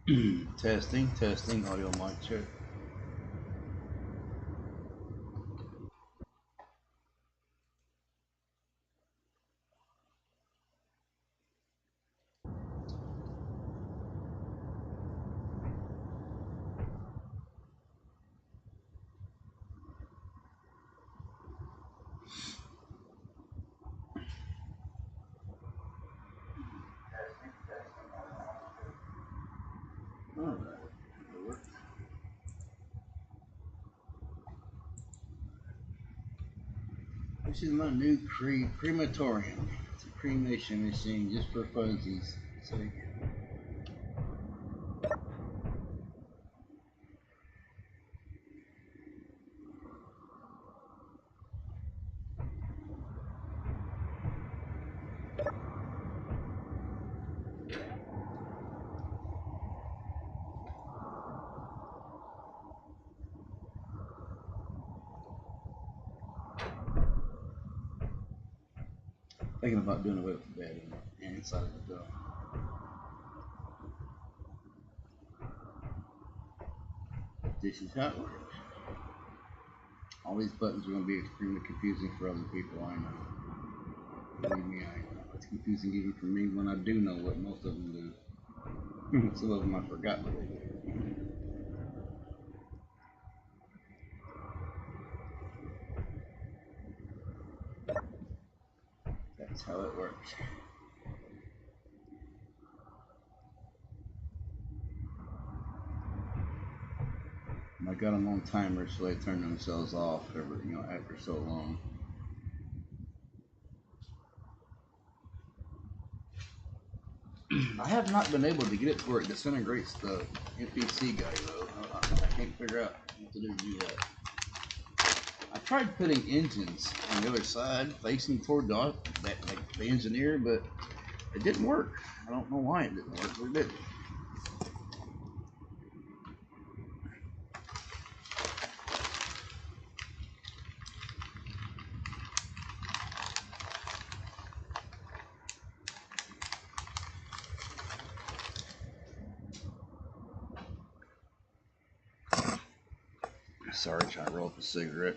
Testing, audio mic check. Alright. This is my new crematorium. It's a cremation machine just for funsies' sake. Thinking about doing away with the bed and inside of the door. This is how it works. All these buttons are going to be extremely confusing for other people, I know. Believe me, I know. It's confusing even for me when I do know what most of them do. Some of them I forgot what they do. That's how it works. I got them on timers so they turn themselves off after so long. I have not been able to get it to where it disintegrates the NPC guy though. I can't figure out what to do that. I tried putting engines on the other side facing toward the engineer, but it didn't work. I don't know why it didn't work, but it didn't. Sorry, trying to roll up a cigarette.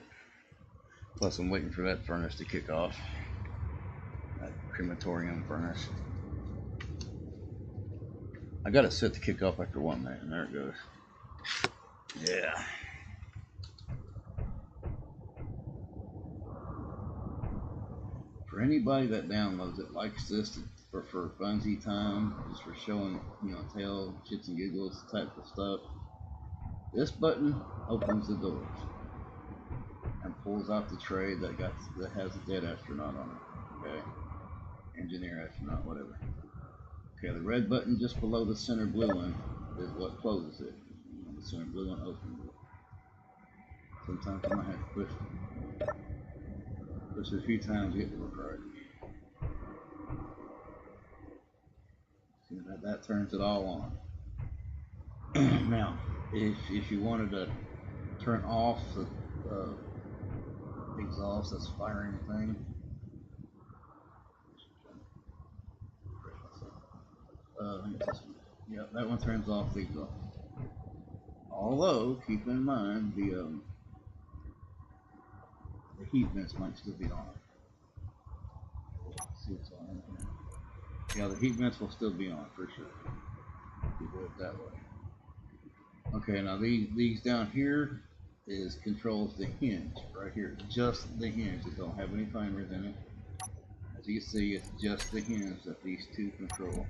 Plus, I'm waiting for that furnace to kick off. That crematorium furnace. I got it set to kick off after 1 minute, and there it goes. Yeah. For anybody that downloads it, likes this for funsy time, just for showing, tail, shits and giggles type of stuff, this button opens the doors and pulls out the tray that has a dead astronaut on it. Okay, engineer, astronaut, whatever. Okay, the red button just below the center blue one is what closes it. The center blue one opens it. Sometimes I might have to push it a few times to get to work right. See, that turns it all on. Now, if you wanted to turn off the exhaust that's firing the thing, yeah, that one turns off the exhaust. Although, keep in mind the heat vents might still be on. See what's on here. Yeah, the heat vents will still be on for sure. You do it that way. Okay, now these down here controls the hinge right here, just the hinge. It don't have any timers in it. As you can see, it's just the hinge that these two control.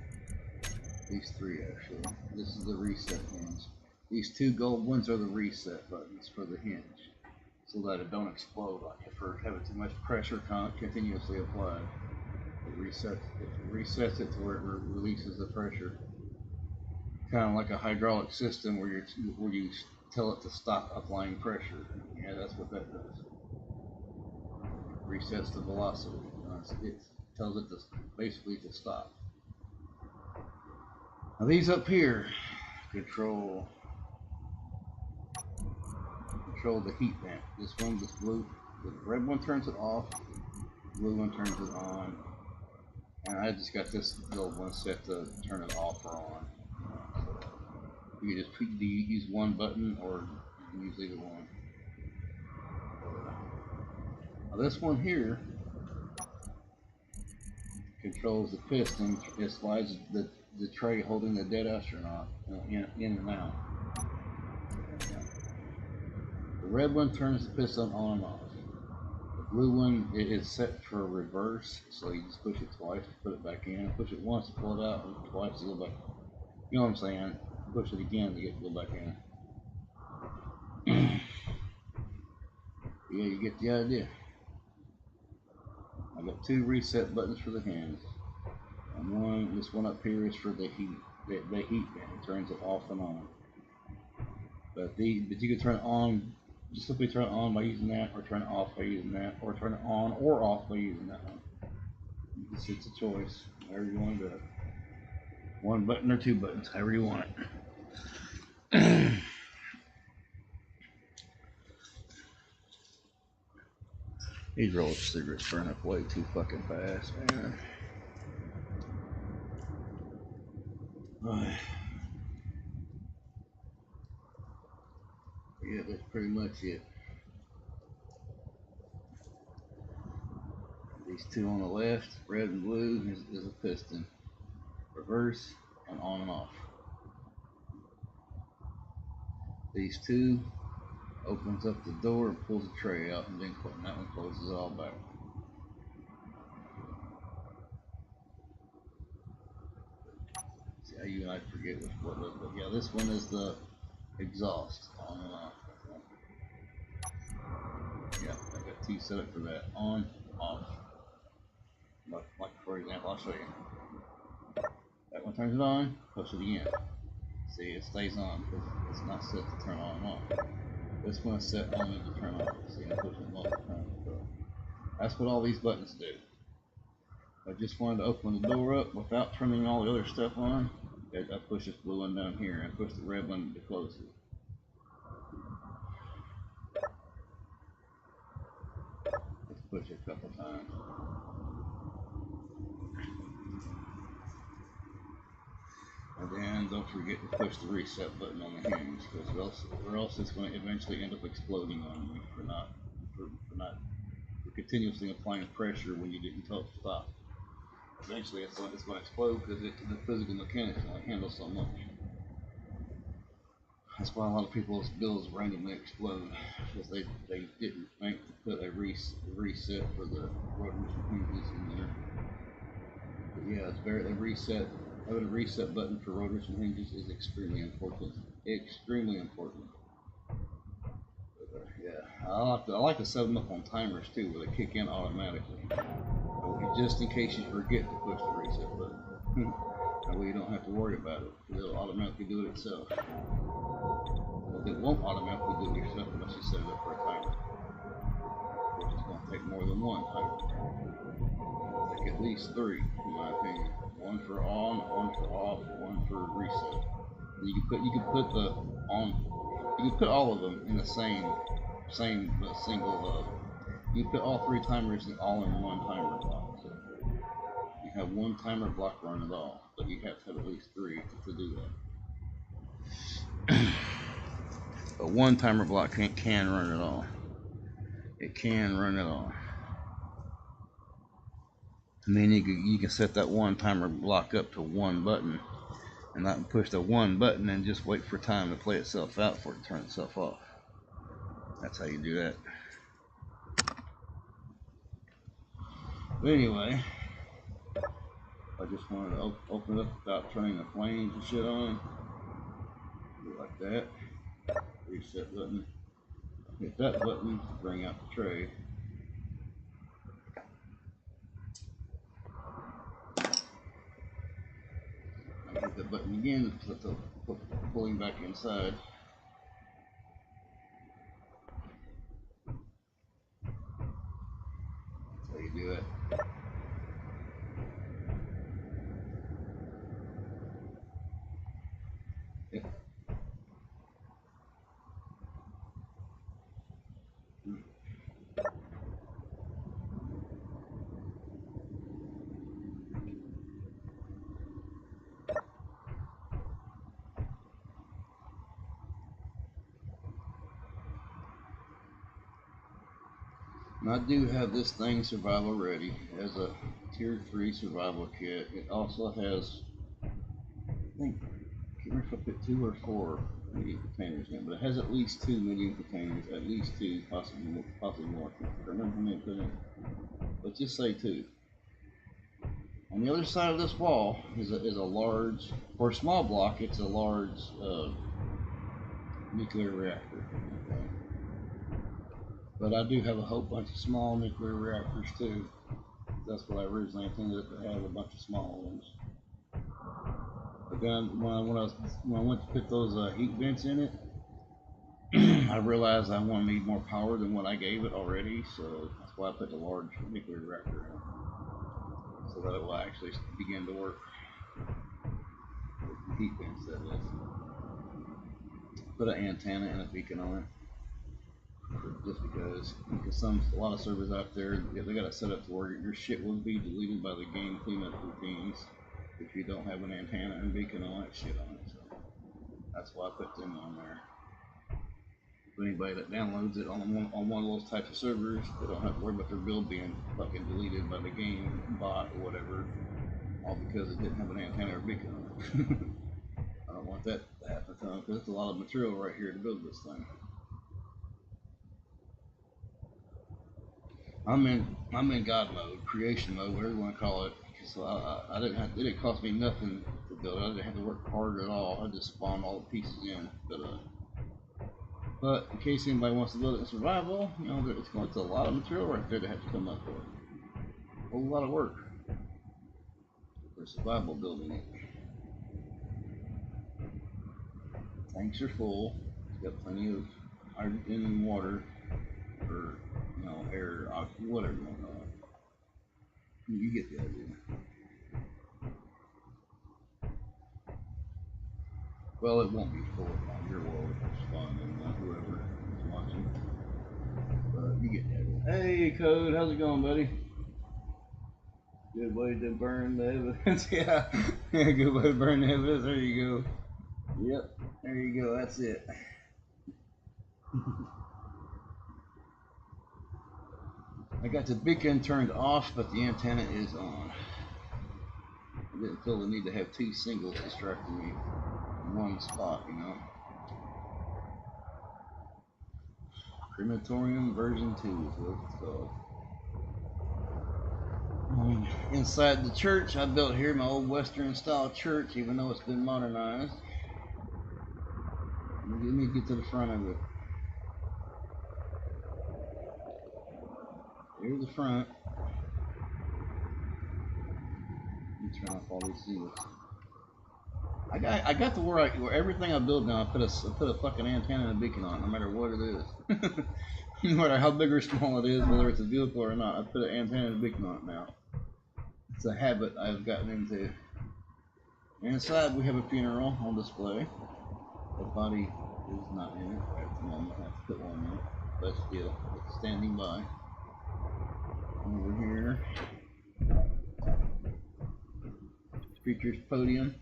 These three actually. This is the reset hinge. These two gold ones are the reset buttons for the hinge, so that it don't explode on you for having too much pressure continuously applied. It resets it to where it releases the pressure. Kind of like a hydraulic system where you tell it to stop applying pressure. Yeah, that's what that does. Resets the velocity. It tells it to basically to stop. Now these up here control the heat vent. This blue, the red one turns it off, the blue one turns it on, and I just got this gold one set to turn it off or on. You just use one button, or you can use either one. Now this one here controls the piston. It slides the tray holding the dead astronaut in and out. The red one turns the piston on and off. The blue one is set for reverse, so you just push it twice to put it back in. Push it once to pull it out, and twice to go back. You know what I'm saying? Push it again to get to go back in. Yeah, you get the idea. I got 2 reset buttons for the hands, and this one up here is for the heat. The heat band turns it off and on. But you can turn it on. Just simply turn it on by using that, or turn it off by using that, or turn it on or off by using that one. It's a choice, however you want to do it. 1 button or 2 buttons, however you want it. These roll of cigarettes burn up way too fucking fast, man. Yeah, that's pretty much it. These 2 on the left, red and blue, is a piston. Reverse and on and off. These 2 opens up the door and pulls the tray out, and then that one closes it all back. See how you and I forget what those, but yeah, this one is the exhaust, on and off. Yeah, I got 2 set up for that, on, off. Like for example, I'll show you. That one turns it on, push it again. See, it stays on because it's not set to turn on and off. This one is set only to turn on. See, I'm pushing it multiple times. So that's what all these buttons do. I just wanted to open the door up without turning all the other stuff on. I push this blue one down here and push the red one to close it. Let's push it a couple times. And then don't forget to push the reset button on the hinge, because or else it's going to eventually end up exploding on you for continuously applying pressure when you didn't tell it to stop. Eventually it's going to explode because the physical mechanics only handle so much. That's why a lot of people's bills randomly explode, because they didn't think to put a reset for the rotors and hinges in there. But yeah, having a reset button for rotors and hinges is extremely important. Extremely important. But, yeah, I like to set them up on timers too, where they kick in automatically. Just in case you forget to push the reset button. That way you don't have to worry about it. It'll automatically do it itself. Well, it won't automatically do it yourself unless you set it up for a timer. Of course, it's going to take more than 1 timer. It'll take at least 3, in my opinion. 1 for on, 1 for off, 1 for reset. And you can put the on. You can put all of them in the same single. You can put all 3 timers all in 1 timer block. So you have 1 timer block run it all, but you have to have at least 3 to do that. But 1 timer block can run it all. It can run it all. I mean, you can set that 1 timer block up to 1 button, and not push the 1 button and just wait for time to play itself out for it to turn itself off. That's how you do that. But anyway, I just wanted to open it up without turning the flames and shit on. Do it like that. Reset button. Hit that button to bring out the tray. I hit that button again to put the pulling back inside. That's how you do it. Yep. And I do have this thing survival ready as a tier 3 survival kit. It also has, I think, I can't remember if I put 2 or 4 medium containers in, but it has at least 2 medium containers, at least 2, possibly more. I can't remember how many I put in, but just say 2. On the other side of this wall is a large, for a small block, it's a large nuclear reactor. Okay? But I do have a whole bunch of small nuclear reactors too. That's what I originally intended to have, a bunch of small ones. But then when I went to put those heat vents in it, I realized I want to need more power than what I gave it already, so that's why I put the large nuclear reactor in, so that it will actually begin to work. The heat vents, that is. Put an antenna and a beacon on it, just because a lot of servers out there, they got it set up to where your shit will be deleted by the game cleanup routines if you don't have an antenna and beacon on it, shit on it. So that's why I put them on there. For anybody that downloads it on one of those types of servers, they don't have to worry about their build being fucking deleted by the game bot or whatever, all because it didn't have an antenna or beacon on it. I don't want that to happen to them, because it's a lot of material right here to build this thing. I'm in God mode, creation mode, whatever you want to call it. So I didn't have, it didn't cost me nothing to build it. I didn't have to work hard at all. I just spawned all the pieces in. But in case anybody wants to build it in survival, you know, it's going to a lot of material right there to have to come up with. A whole lot of work for survival building it. Tanks are full. It's got plenty of hydrogen and water, or air, oxygen, whatever you want to call it. You get the idea. Well, it won't be full on your world if it's fun and whoever is watching. But you get the idea. Hey, Code, how's it going, buddy? Good way to burn the evidence. Yeah, good way to burn the evidence. There you go. Yep, there you go. That's it. I got the beacon turned off, but the antenna is on. I didn't feel the need to have 2 singles distracting me in one spot, you know. Crematorium version 2 is what it's called. Inside the church I built here, my old Western style church, even though it's been modernized. Let me get to the front of it. Here's the front. Let me turn off all these seals. I got to where everything I build now, I put a fucking antenna and a beacon on, no matter what it is. No matter how big or small it is, whether it's a vehicle or not, I put an antenna and a beacon on it now. It's a habit I've gotten into. Inside we have a funeral on display. The body is not in it at the moment. I have to put one in, but still, it's standing by. Over here, preacher's podium.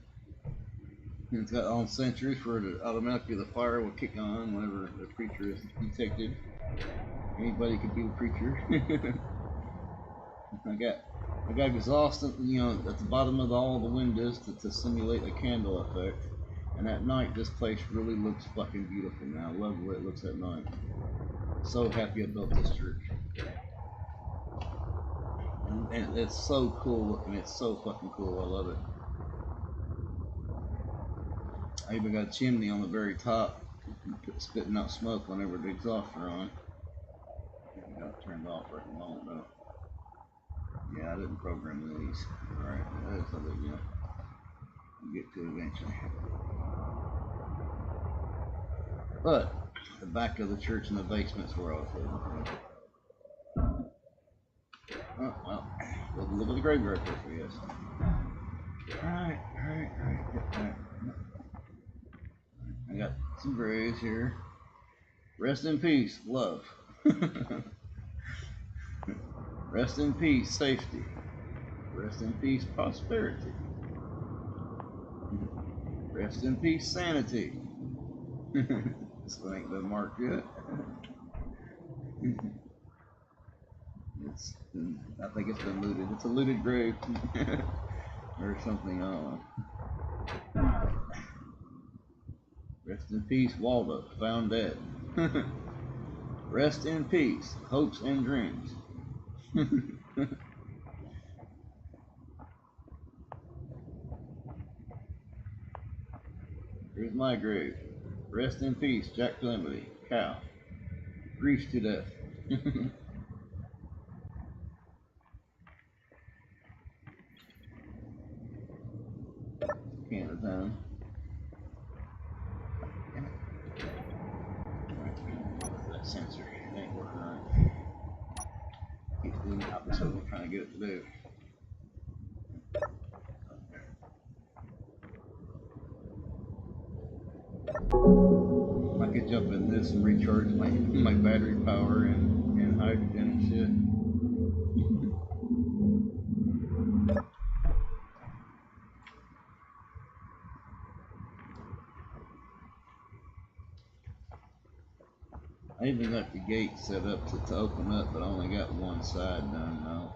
And it's got on sentries for it to automatically, the fire will kick on whenever the preacher is detected. Anybody could be the preacher. I got exhaust, at the bottom of all the windows to simulate a candle effect. And at night, this place really looks fucking beautiful now. I love the way it looks at night. So happy I built this church. And it's so cool looking. It's so fucking cool. I love it. I even got a chimney on the very top, spitting out smoke whenever the exhausts are on. I got it turned off right at the moment though. Yeah, I didn't program these. Alright, that's no big deal. I'll get to it eventually. But the back of the church and the basement's where I was living. Oh, well, look at the graveyard first, I guess. Alright. I got some graves here. Rest in peace, love. Rest in peace, safety. Rest in peace, prosperity. Rest in peace, sanity. This one ain't been marked yet. I think it's been looted. It's a looted grave or something. I don't know. Rest in peace, Waldo. Found dead. Rest in peace, hopes and dreams. Here's my grave. Rest in peace, Jack Calamity. Cow. Grief to death. Canada time. That sensor ain't working right. Keeps doing the opposite of what I'm trying to get it to do. I could jump in this and recharge my battery power and hydrogen and shit. I even got the gate set up to open up, but I only got one side done now.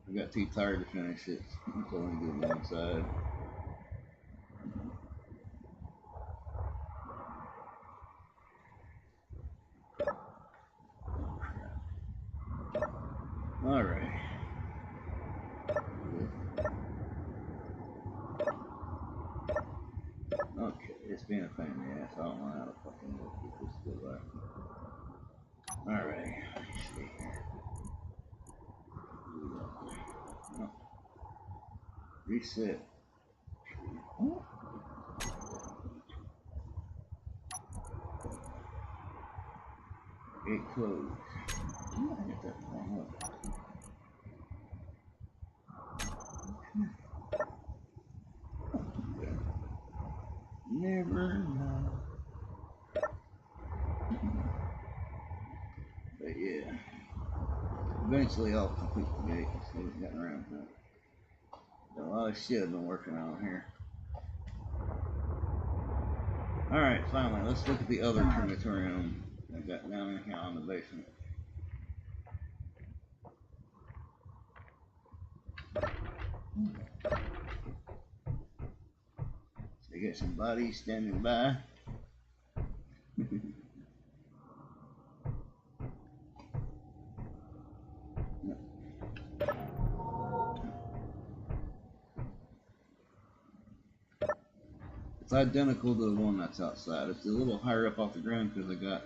I got too tired to finish it. It's only do one side. All right. Okay, it's being a pain in the ass. I don't know how to fucking get this to go back. All right. Let's see here. No. Reset. Oh. Gate closed. I get that wrong up. Never know. But yeah, eventually I'll complete the gate. So we've gotten around to it. Got a lot of shit I've been working on here. Alright, finally, let's look at the other crematorium I got down in here on the basement. So you got some bodies standing by. It's identical to the one that's outside. It's a little higher up off the ground because I got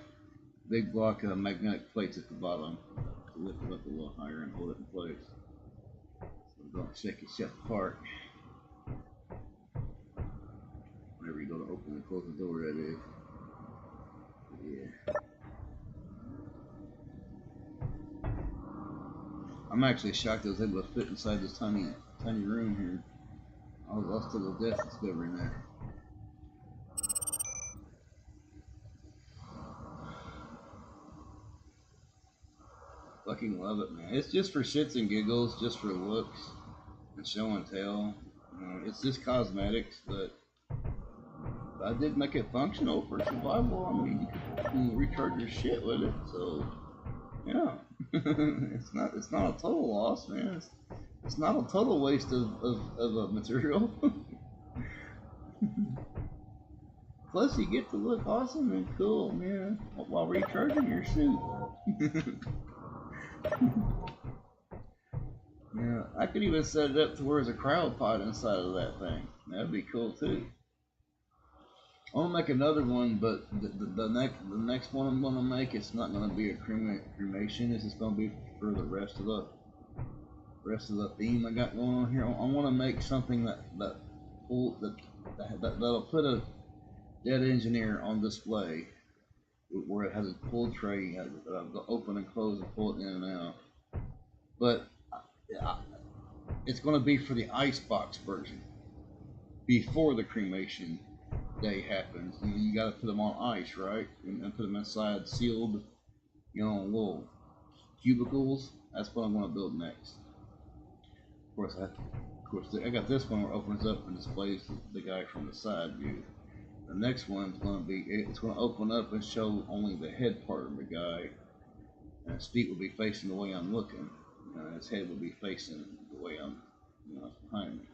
big block of magnetic plates at the bottom to lift it up a little higher and hold it in place. So don't shake itself apart. Whenever you go to open and close the door, that is. Yeah. I'm actually shocked I was able to fit inside this tiny room here. I was lost to the death discovering that. Fucking love it, man. It's just for shits and giggles, just for looks and show and tell. It's just cosmetics, but I did make it functional for survival. I mean, you can recharge your shit with it, so yeah. it's not a total loss, man. It's not a total waste of material. Plus, you get to look awesome and cool, man, while recharging your suit. Yeah, I could even set it up to where there's a crowd pod inside of that thing. That'd be cool too. I want to make another one, but the next one I'm gonna make, it's not gonna be a cremation. This is gonna be for the rest of the theme I got going on here. I want to make something that'll put a dead engineer on display, where it has a pull tray that I'll open and close and pull it in and out. But it's going to be for the icebox version before the cremation day happens. You got to put them on ice, right? And put them inside sealed, little cubicles. That's what I'm going to build next. Of course, I got this one where it opens up and displays the guy from the side view. The next one's going to be, it's going to open up and show only the head part of the guy, And his feet will be facing the way I'm looking. His head will be facing the way I'm, behind me.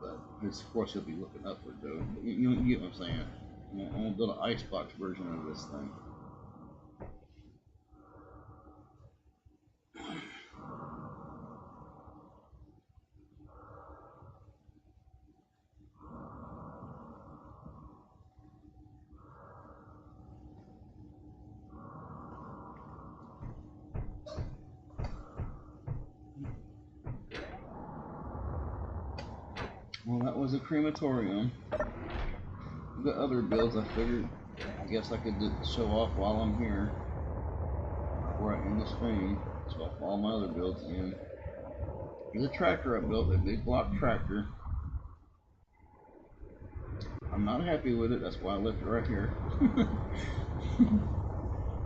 But of course he'll be looking upward though. But you get what I'm saying. I'm gonna build an icebox version of this thing. Well, that was a crematorium. The other builds I figured, I guess I could show off while I'm here. Before I end the stream, show off all my other builds. And here's a tractor I built, a big block tractor. I'm not happy with it, that's why I left it right here.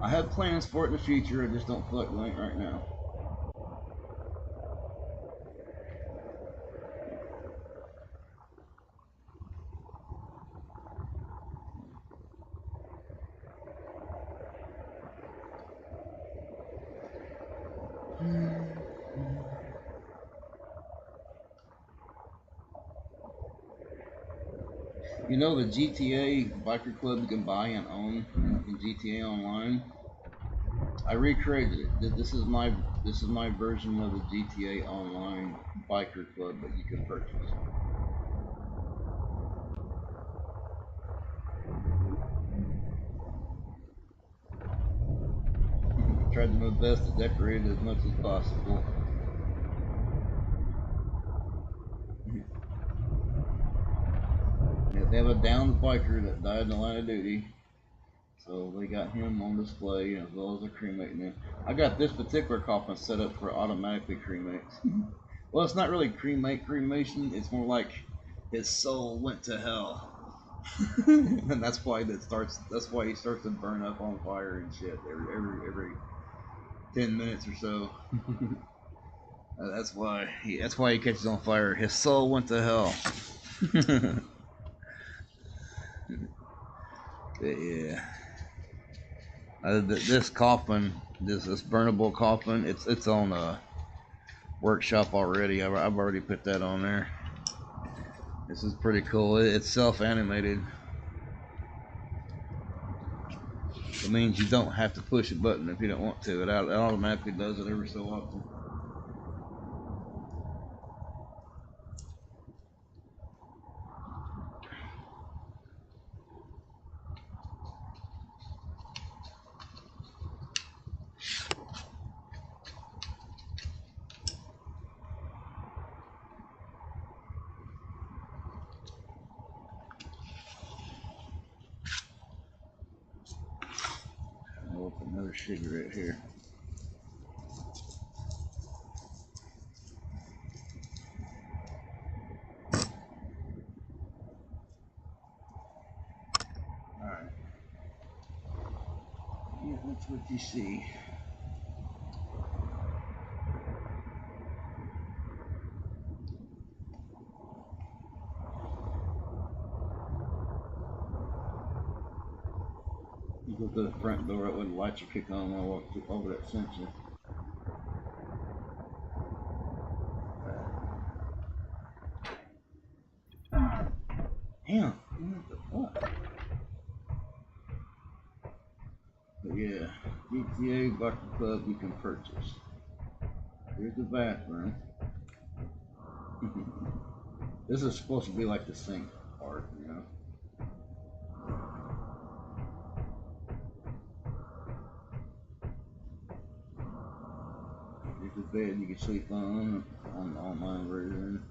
I have plans for it in the future, I just don't feel like doing it right now. You know the GTA biker club you can buy and own in GTA Online? I recreated it. This is my version of the GTA Online biker club that you can purchase. I tried my best to decorate it as much as possible. Yeah, they have a downed biker that died in the line of duty. So they got him on display as well as a cremating him. I got this particular coffin set up for automatically cremates. Well, it's not really cremation. It's more like his soul went to hell, and that's why he starts to burn up on fire and shit every 10 minutes or so. That's why he catches on fire. His soul went to hell. But yeah. This coffin, this burnable coffin, it's on a workshop already. I've already put that on there. This is pretty cool. It's self-animated. It means you don't have to push a button if you don't want to. It automatically does it every so often. I'll open another cigarette here. Alright. Yeah, that's what you see. You go to the front door, it wouldn't light your kick on when I walked over that sensor. Damn, what the fuck? But yeah, GTA Biker Club you can purchase. Here's the bathroom. This is supposed to be like the sink part, you know. Here's the bed you can sleep on the online version.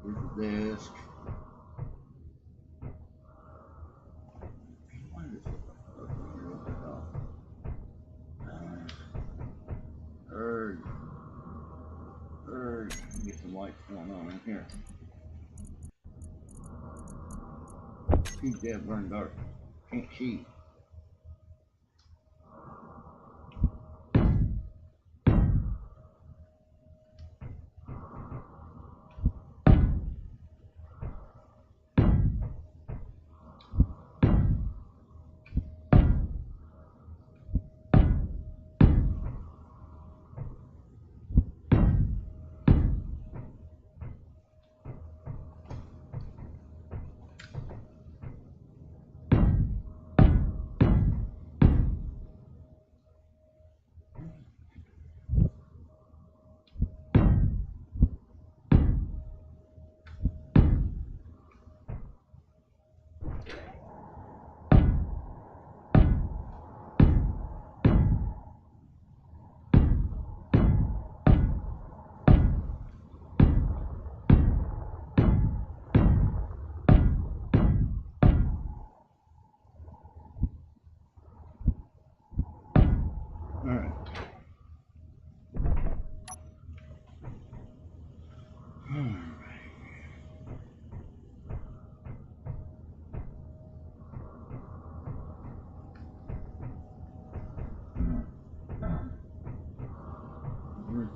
Here's the desk. Why does it look like what the hell? Get some lights going on in here. Keep that burn dark. Can't see.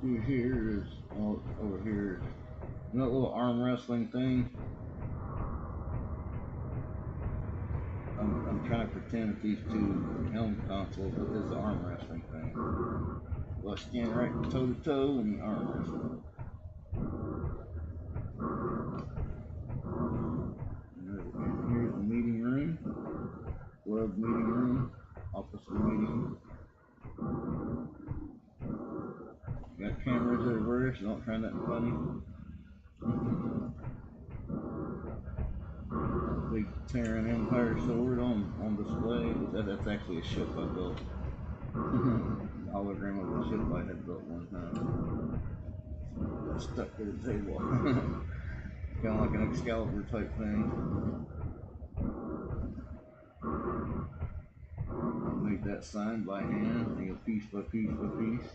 through here is over here. You know that little arm wrestling thing? I'm trying to pretend that these two helm consoles, but this is the arm wrestling thing. Well, I stand right toe to toe and arm wrestle. And here's the meeting room, club meeting room, officer meeting. Got cameras everywhere, so don't find that funny. Big Terran Empire sword on display. That's actually a ship I built. Hologram of a ship I had built one time. Got stuck to the table. Kind of like an Excalibur type thing. I made that sign by hand, you know, piece by piece by piece.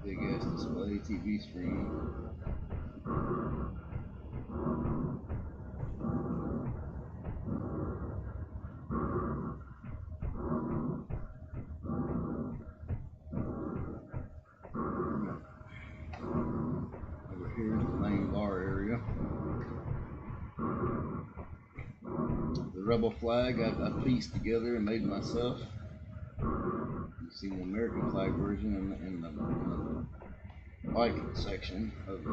Big ass display, TV screen. Over here is the main bar area. The rebel flag I pieced together and made myself. You see the American flag version in the bike section of the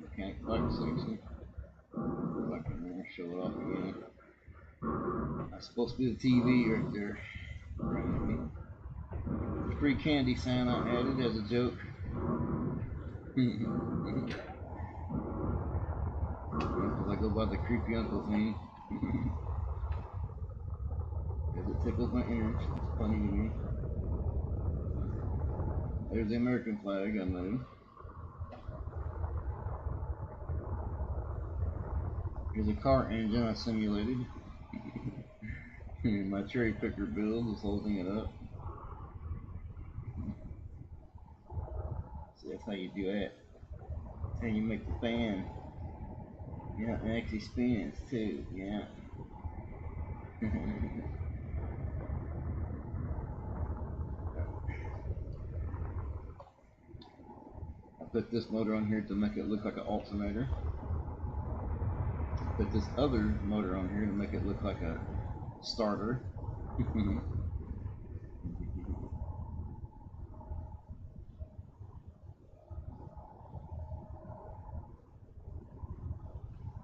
mechanic bike section. If I can show it off again. That's supposed to be the TV right there. The free candy sign I added as a joke. Because I go by the creepy uncle thing. Because it tickles my ears. It's funny to me. There's the American flag I made. Here's a car engine I simulated. My cherry picker build is holding it up. See, that's how you do that. That's how you make the fan. Yeah, it actually spins too. Yeah. I put this motor on here to make it look like an alternator. I put this other motor on here to make it look like a starter.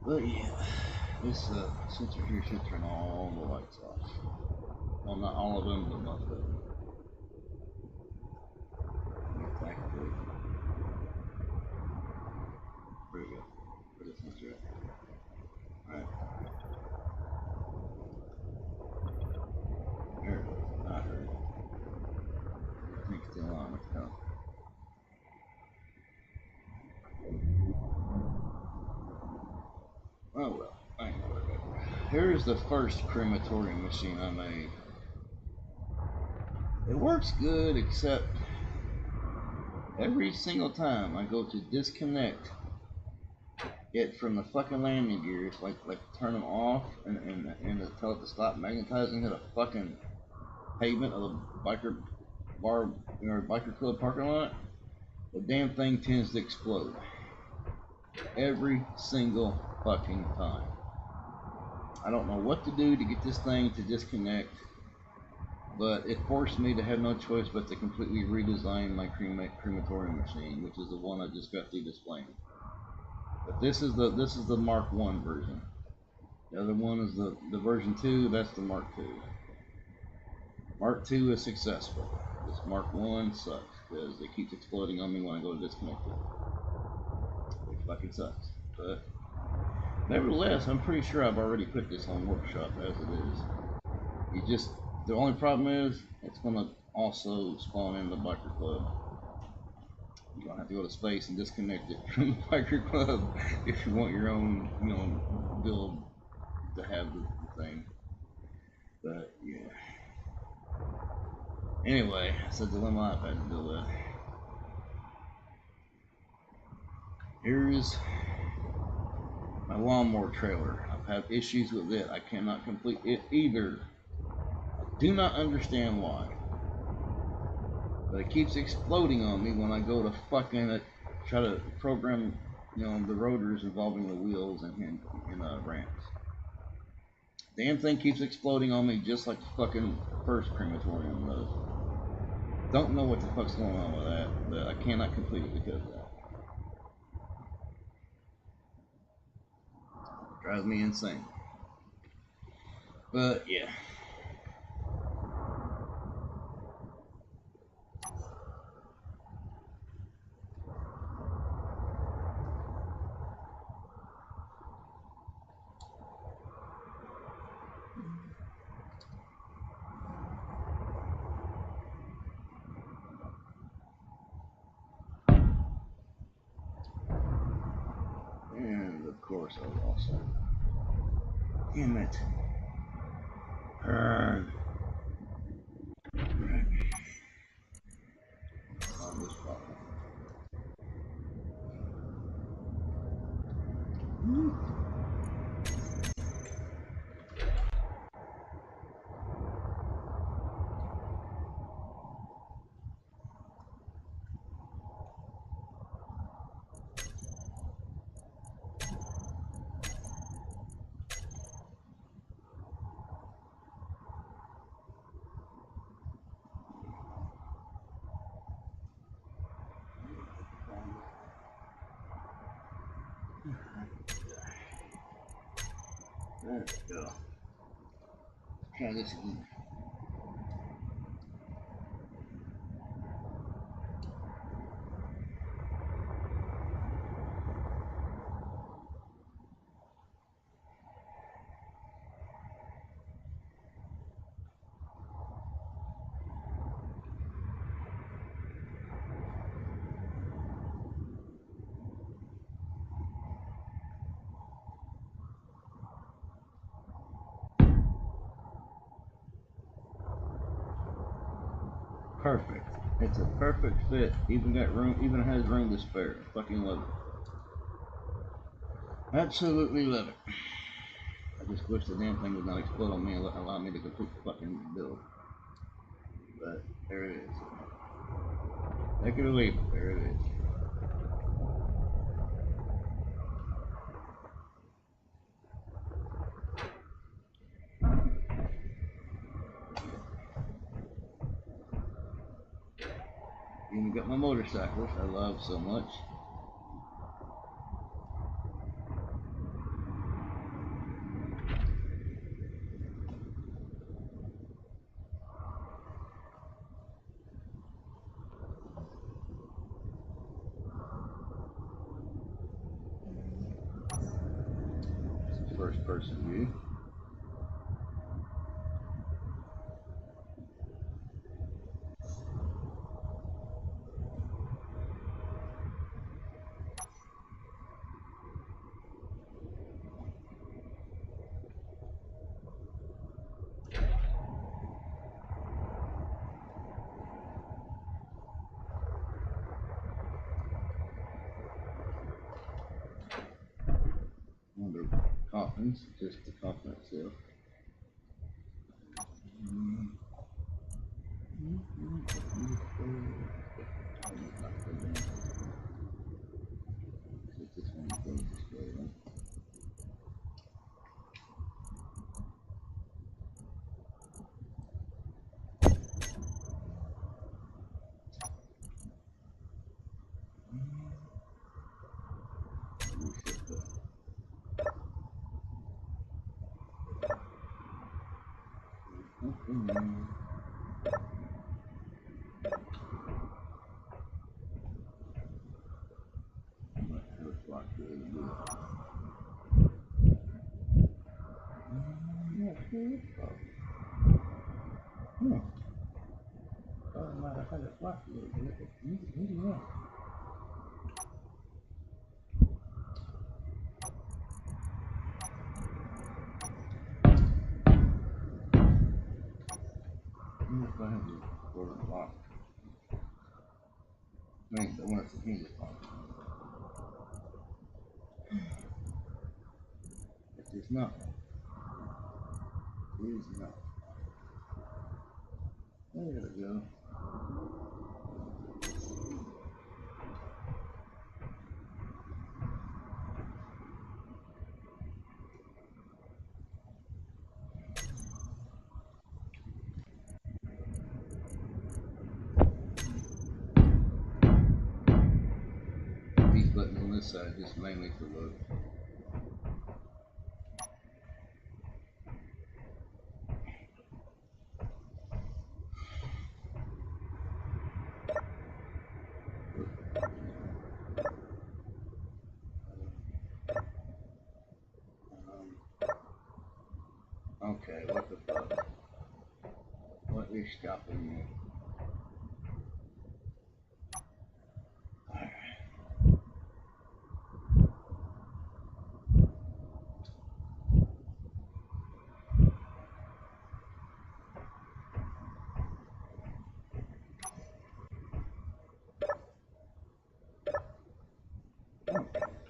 But yeah, this sensor here should turn all the lights off. Well, not all of them, but most of them. It's activated. There we go. For the sensor. Alright. There it is. I heard it. Everything's still on. Let's go. Oh well, I ain't worried about it. Here's the first crematorium machine I made. It works good, except every single time I go to disconnect it from the fucking landing gears, like turn them off and tell it to stop magnetizing to the fucking pavement of the biker bar or biker club parking lot, the damn thing tends to explode. Every single fucking time. I don't know what to do to get this thing to disconnect, but it forced me to have no choice but to completely redesign my crematorium machine, which is the one I just got through displaying. But this is the Mark 1 version. The other one is the version 2, that's the Mark 2. Mark 2 is successful. This Mark 1 sucks, because it keeps exploding on me when I go to disconnect it. Which fucking sucks. But nevertheless, I'm pretty sure I've already put this on workshop as it is. The only problem is, it's going to also spawn in the biker club. You're going to have to go to space and disconnect it from the biker club if you want your own, build to have the thing. But, yeah. Anyway, it's a dilemma I've had to deal with. Here's My lawnmower trailer. I've had issues with it. I cannot complete it either. I do not understand why. But it keeps exploding on me when I go to fucking try to program, the rotors involving the wheels and ramps. Damn thing keeps exploding on me just like the fucking first crematorium does. Don't know what the fuck's going on with that, but I cannot complete it because of that. Drives me insane. But yeah. And of course I lost it. Damn it. Right. On this bottom. There we go. Try this again. Perfect. It's a perfect fit. Even got room. Even has room to spare. Fucking love it. Absolutely love it. I just wish the damn thing would not explode on me and allow me to complete the fucking build. But there it is. Take it or leave it. There it is. Even got my motorcycle, which I love so much. First person view. Under coffins, just the coffin itself. This one goes this way, right? It's not. It is not. There we go. These buttons on this side just mainly for load. Okay, what the fuck? What is stopping me?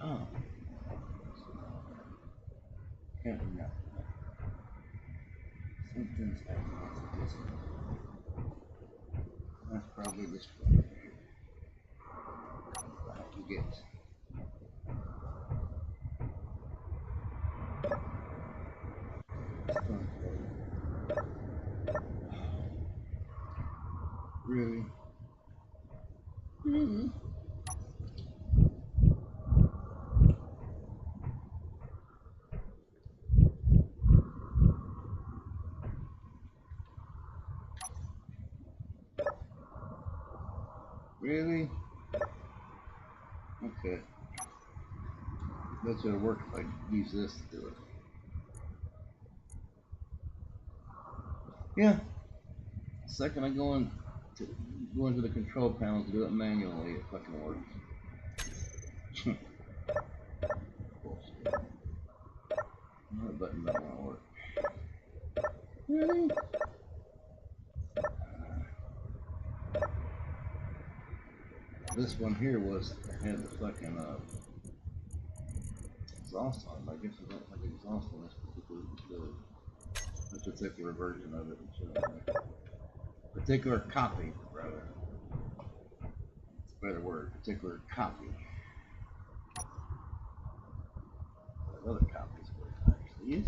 Oh, can't remember. Something's acting like this. That's probably this one. I have to get. Really? Really? Really? Okay. That's gonna work if I use this to do it. Yeah. The second I go into the control panel to do it manually, it fucking works. Bullshit. That button doesn't want to work. Really? This one here had the fucking exhaust on it. I guess I don't like exhaust on this particular version of it. Particular copy, rather. It's a better word. Particular copy. Another copy is what it actually is.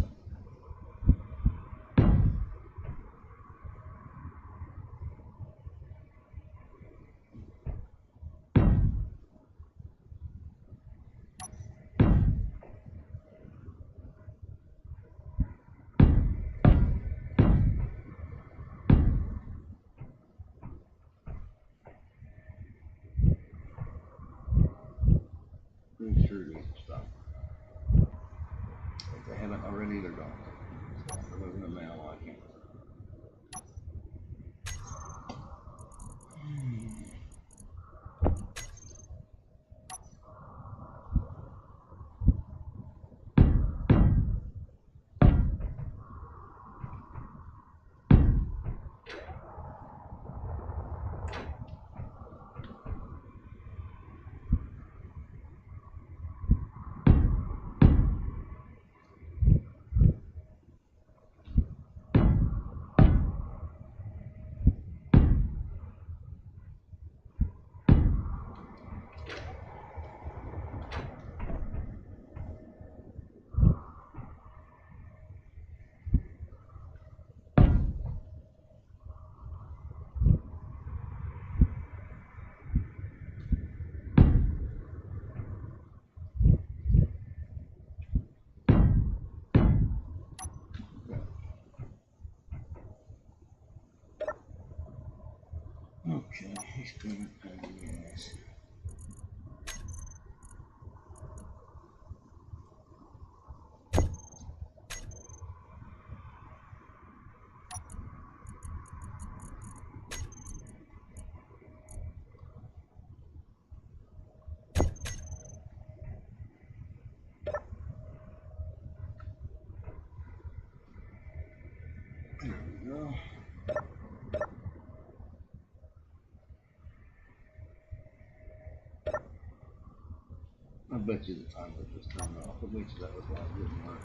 Pretty sure these are stopped. If they haven't already, they're gone. They're moving them now while I can't. Okay, he's going to pay the ass. There we go. I bet you the timer just turned off. I bet you that was why it didn't work.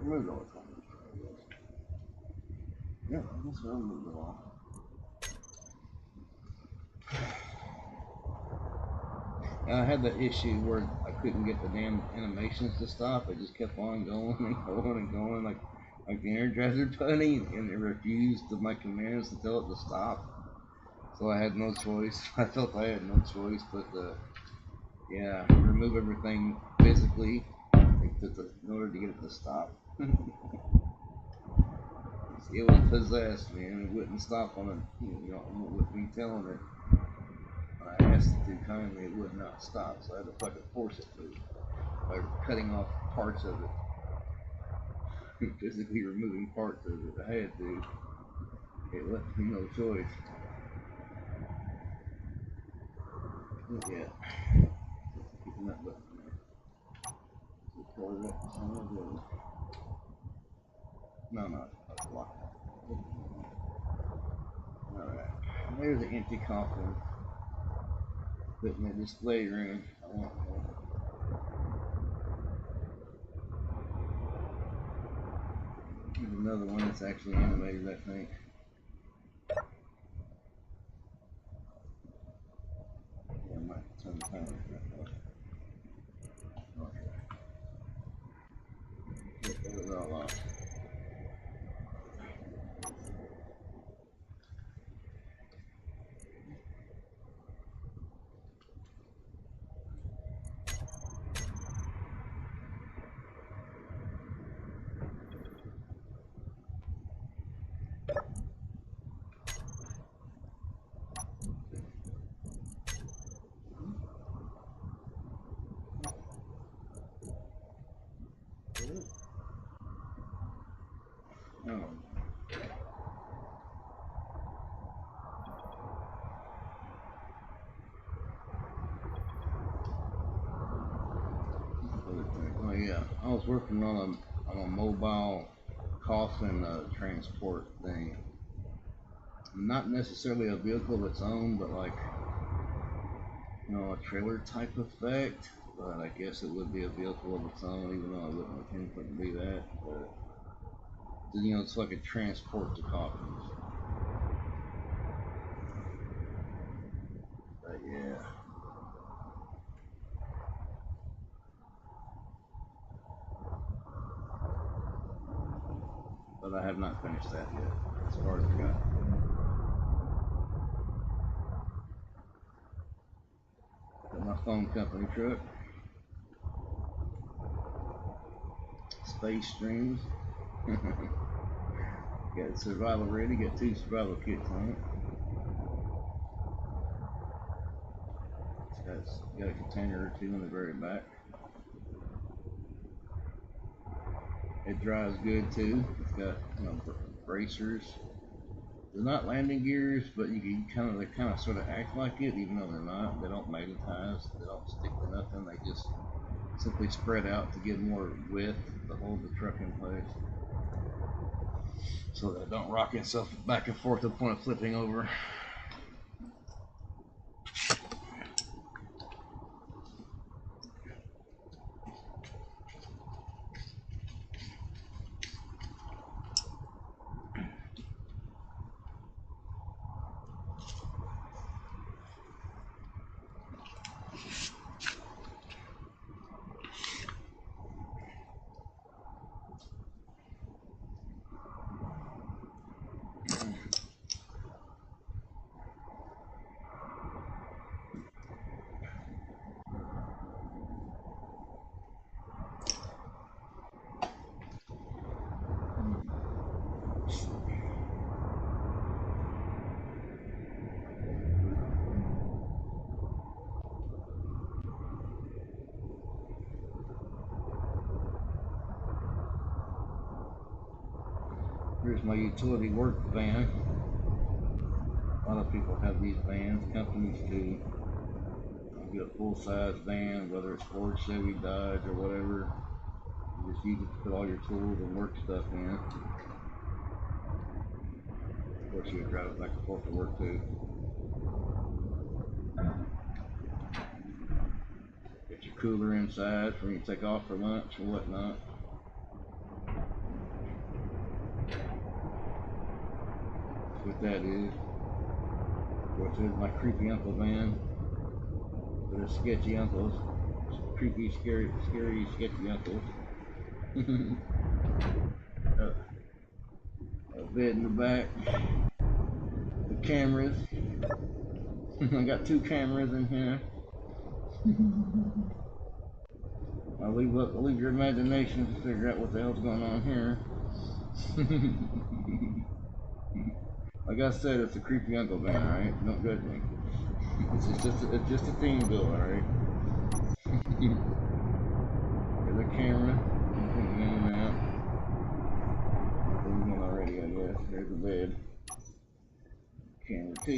removed all the comments. Yeah, I guess I removed it all. And I had that issue where I couldn't get the damn animations to stop. It just kept on going and going and going, like the Energizer Bunny, and it refused my commands to tell it to stop. So I had no choice. I felt I had no choice but yeah, remove everything physically in order to get it to stop. It was possessed, man. It wouldn't stop on it, with me telling it. I asked it to kindly, it would not stop, so I had to fucking force it to by cutting off parts of it, physically removing parts of it. I had to. It left me no choice. Yeah, keeping that button there. Record it. No, that's locked. Alright, there's an empty coffin. Put in the display room. I want one. There's another one that's actually animated, I think. Yeah, I might turn the timer back up. Okay. Get those all off. Oh. Oh yeah, I was working on a mobile coffin transport thing. Not necessarily a vehicle of its own, but like a trailer type effect. But I guess it would be a vehicle of its own, even though I wouldn't intend for it to be that. But it's like a transport to coffins. But yeah. But I have not finished that yet, as far as I got. Got my phone company truck. Space Streams. Got survival ready, got 2 survival kits on it. It's got a container or 2 in the very back. It drives good too. It's got bracers. They're not landing gears, but they kind of sort of act like it, even though they're not. They don't magnetize. They don't stick to nothing. They just simply spread out to give more width to hold the truck in place, so that it don't rock itself back and forth to the point of flipping over. Here's my utility work van. A lot of people have these vans, companies do. You get a full-size van, whether it's Ford, Chevy, Dodge, or whatever. You just use it to put all your tools and work stuff in. Of course, you would drive it back and forth to work too. Get your cooler inside for when you take off for lunch and whatnot. what that is. Of course, there's my creepy uncle van. They're sketchy uncles. Creepy, scary, sketchy uncles. A bed in the back. The cameras. I got 2 cameras in here. I'll leave your imagination to figure out what the hell's going on here. Like I said, it's a creepy uncle van, alright? Don't judge me. It's just a theme bill, alright? There's a camera. In and out. There's one already, I guess. There's the bed. Camera 2.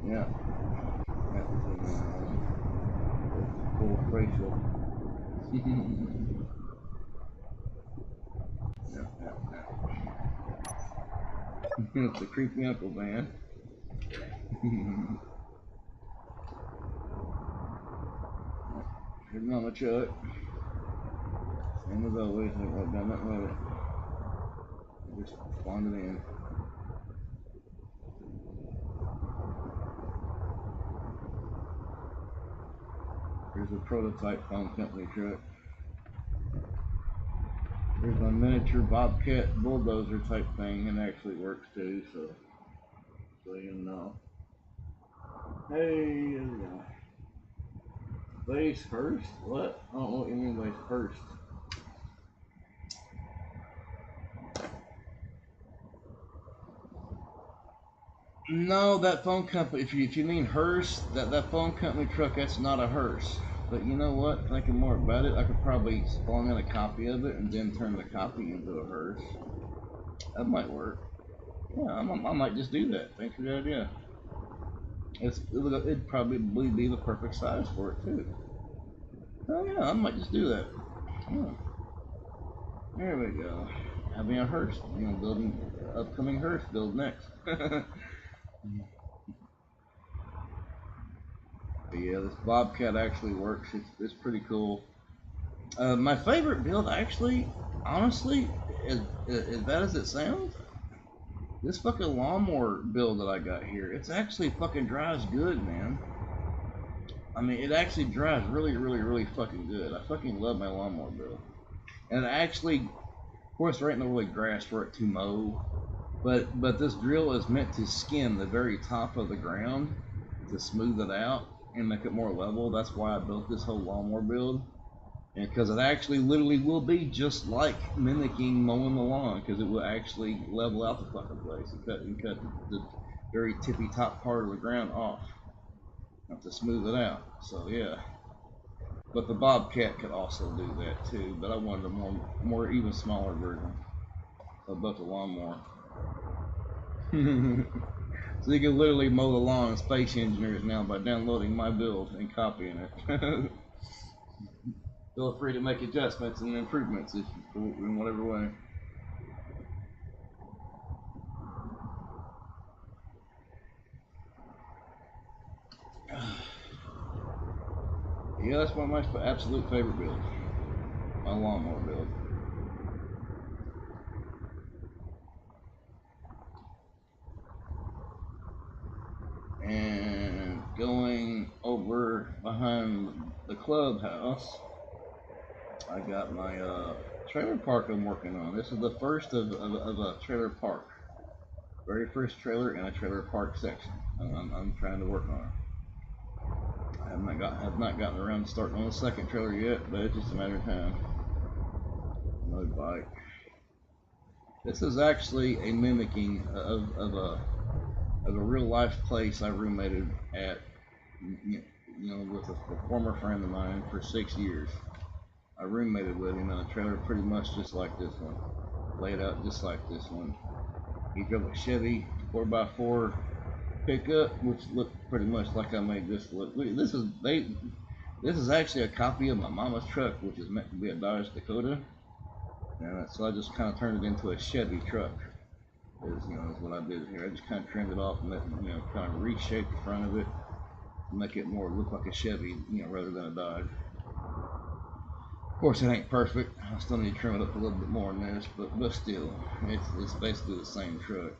Yeah. That was in full facial. It's a creepy uncle van. Here's Mama Chuck. Same as always, I went down that road. I just spawned it in. Here's a prototype phone company truck. Here's my miniature Bobcat bulldozer type thing, and it actually works too, so you know. Hey, there we go. Base first? What? I don't know what you mean base first. No, that phone company, if you mean hearse, that phone company truck, that's not a hearse. But you know what? Thinking more about it, I could probably spawn in a copy of it and then turn the copy into a hearse. That might work. Yeah, I might just do that. Thanks for the idea. It'd probably be the perfect size for it too. Oh yeah, I might just do that. Yeah. There we go. Having a hearse, building upcoming hearse build next. But yeah, this Bobcat actually works. It's pretty cool. My favorite build, actually, honestly, as bad as it sounds, this fucking lawnmower build that I got here, it's actually fucking drives good, man. I mean, it actually drives really, really, really fucking good. I fucking love my lawnmower build. And actually, of course, there ain't no really grass for it to mow, but this drill is meant to skim the very top of the ground to smooth it out and make it more level. That's why I built this whole lawnmower build. And because it actually literally will be just like mimicking mowing the lawn, because it will actually level out the fucking place and cut the very tippy top part of the ground off to smooth it out. So yeah. But the Bobcat could also do that too, but I wanted a more even smaller version of both the lawnmower. So you can literally mow the lawn, Space Engineers, now by downloading my build and copying it. Feel free to make adjustments and improvements in whatever way. Yeah, that's one of my absolute favorite builds. My lawnmower build. And going over behind the clubhouse, I got my trailer park I'm working on. This is the first of a trailer park. Very first trailer in a trailer park section. I'm trying to work on it. I have not gotten around to starting on the second trailer yet, but it's just a matter of time. Another bike. This is actually a mimicking of a real life place I roommated at, with a former friend of mine for 6 years. I roommated with him in a trailer pretty much just like this one, laid out just like this one. He drove a Chevy 4x4 pickup, which looked pretty much like I made this look. This is actually a copy of my mama's truck, which is meant to be a Dodge Dakota. And so I just kind of turned it into a Chevy truck. Is what I did here. I just kind of trimmed it off and kind of reshaped the front of it to make it more look like a Chevy, rather than a Dodge. Of course, it ain't perfect. I still need to trim it up a little bit more than this, but still, it's basically the same truck.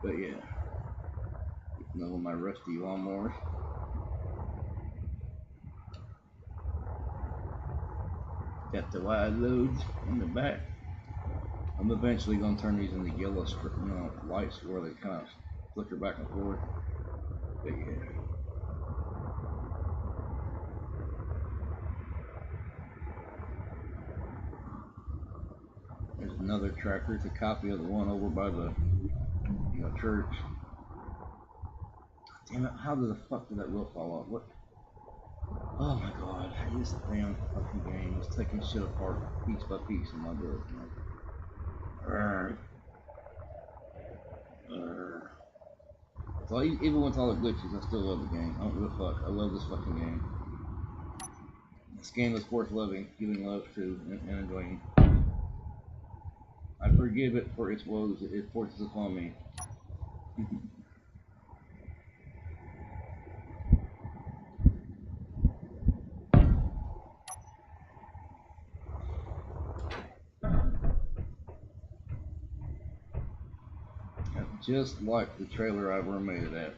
But yeah, getting over my rusty lawnmowers. Got the wide loads in the back. I'm eventually gonna turn these into yellow strip, lights where they kind of flicker back and forth. But yeah. There's another tractor. It's a copy of the one over by the church. Damn it, how the fuck did that wheel fall off? What? Oh my god, this damn fucking game is taking shit apart piece by piece in my build. So even with all the glitches, I still love the game. I don't give a fuck. I love this fucking game. This game is worth loving, giving love to, and enjoying. I forgive it for its woes it forces upon me. Just like the trailer I've remade it at,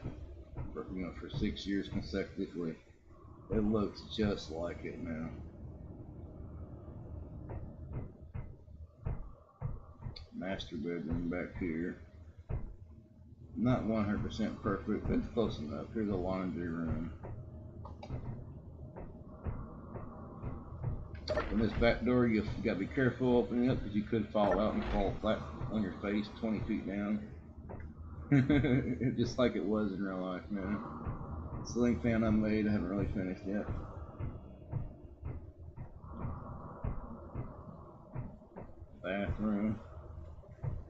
for 6 years consecutively. It looks just like it now. Master bedroom back here. Not 100% perfect, but it's close enough. Here's a laundry room. In this back door, you gotta be careful opening it because you could fall out and fall flat on your face 20 feet down. Just like it was in real life, man. Ceiling fan I made, I haven't really finished yet. Bathroom.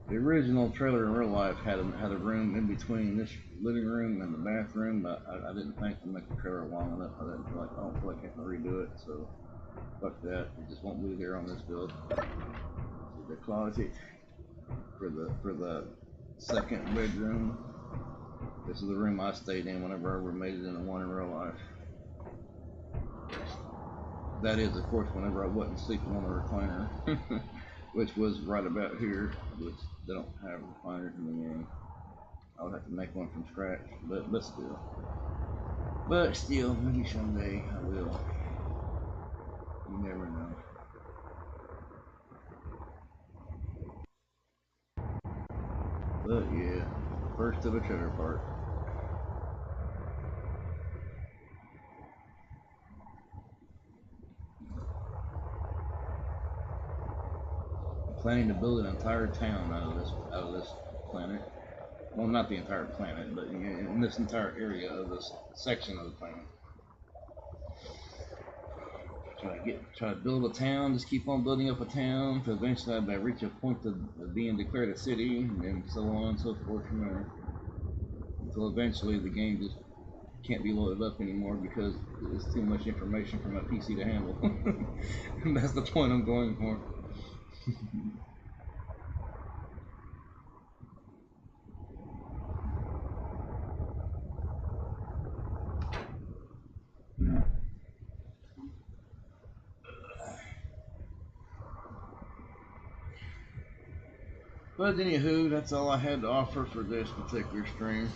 The original trailer in real life had a room in between this living room and the bathroom, but I didn't think to make the trailer long enough. I don't feel like I can redo it, so fuck that. It just won't be there on this build. The closet for the second bedroom. This is the room I stayed in whenever I ever made it into one in real life. That is, of course, whenever I wasn't sleeping on the recliner, which was right about here, which they don't have recliners in the game. I would have to make one from scratch, but still, maybe someday I will. You never know. But yeah, first of a trailer park. Planning to build an entire town out of this planet. Well, not the entire planet, but in this entire area of this section of the planet. Try to build a town. Just keep on building up a town. To eventually, I reach a point of being declared a city, and so on and so forth from there. Until eventually, the game just can't be loaded up anymore because it's too much information for my PC to handle. And that's the point I'm going for. But anywho, that's all I had to offer for this particular stream.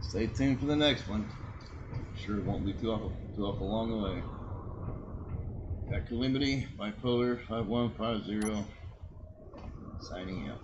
Stay tuned for the next one. Sure it won't be too awful along the way. Equanimity, bipolar 5150, signing out.